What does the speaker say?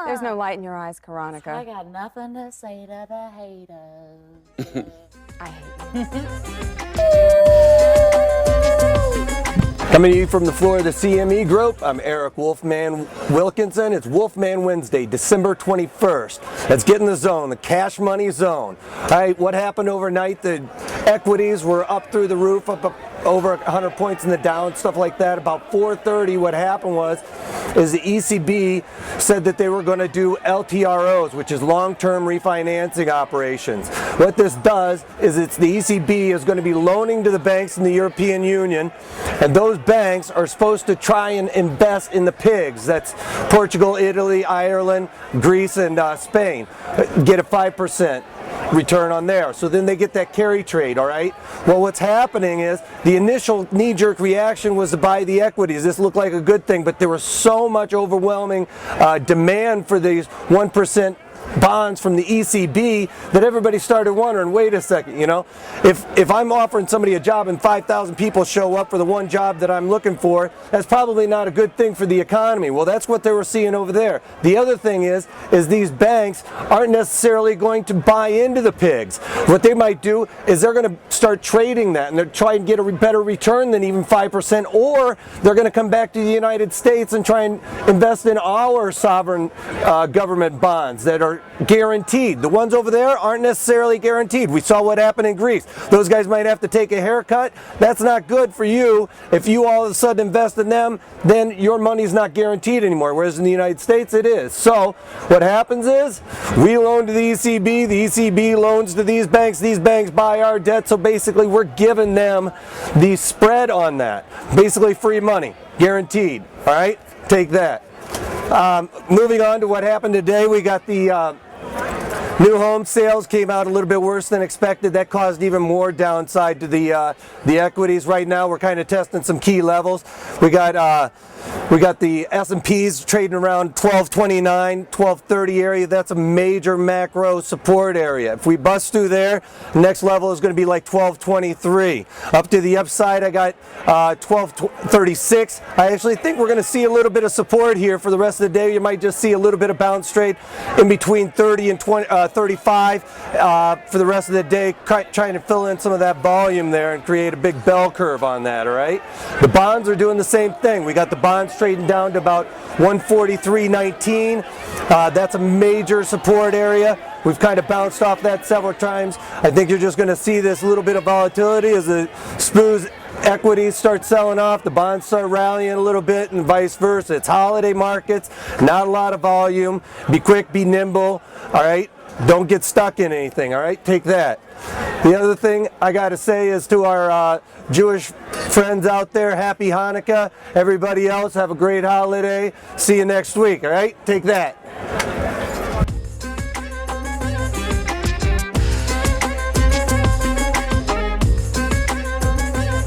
There's no light in your eyes, I Karonica. got nothing to say to the haters. I hate you. Coming to you from the floor of the CME Group, I'm Eric Wolfman Wilkinson. It's Wolfman Wednesday, December 21st. Let's get in the zone, the cash money zone. All right, what happened overnight? The equities were up through the roof, up over 100 points in the Dow, stuff like that. About 4:30, what happened is the ECB said that they were going to do LTROs, which is long-term refinancing operations. What this does is the ECB is going to be loaning to the banks in the European Union, and those banks are supposed to try and invest in the PIGS. That's Portugal, Italy, Ireland, Greece, and Spain. Get a 5% return on there. So then they get that carry trade, all right? Well, what's happening is the initial knee-jerk reaction was to buy the equities. This looked like a good thing, but there was so much overwhelming demand for these 1% bonds from the ECB that everybody started wondering, wait a second, you know, if I'm offering somebody a job and 5,000 people show up for the one job that I'm looking for, that's probably not a good thing for the economy. Well, that's what they were seeing over there. The other thing is these banks aren't necessarily going to buy into the PIGS. What they might do is they're going to start trading that, and they're trying to get a better return than even 5%, or they're going to come back to the United States and try and invest in our sovereign government bonds that are guaranteed. The ones over there aren't necessarily guaranteed. We saw what happened in Greece. Those guys might have to take a haircut. That's not good for you. If you all of a sudden invest in them, then your money's not guaranteed anymore, whereas in the United States it is. So what happens is we loan to the ECB loans to these banks buy our debt, so basically we're giving them the spread on that. Basically free money, guaranteed. All right, take that. Moving on to what happened today, we got the new home sales came out a little bit worse than expected. That caused even more downside to the equities. Right now, we're kind of testing some key levels. We got the S&Ps trading around 1229, 1230 area. That's a major macro support area. If we bust through there, the next level is going to be like 1223. Up to the upside, I got 1236. I actually think we're going to see a little bit of support here for the rest of the day. You might just see a little bit of bounce trade in between 30 and 35 for the rest of the day, trying to fill in some of that volume there and create a big bell curve on that, all right? The bonds are doing the same thing. We got the bonds trading down to about 143.19. That's a major support area. We've kind of bounced off that several times. I think you're just going to see this little bit of volatility as the SPU's equities start selling off, the bonds start rallying a little bit, and vice versa. It's holiday markets, not a lot of volume. Be quick, be nimble, all right? Don't get stuck in anything, all right? Take that. The other thing I got to say is to our Jewish friends out there, happy Hanukkah. Everybody else, have a great holiday. See you next week, all right? Take that.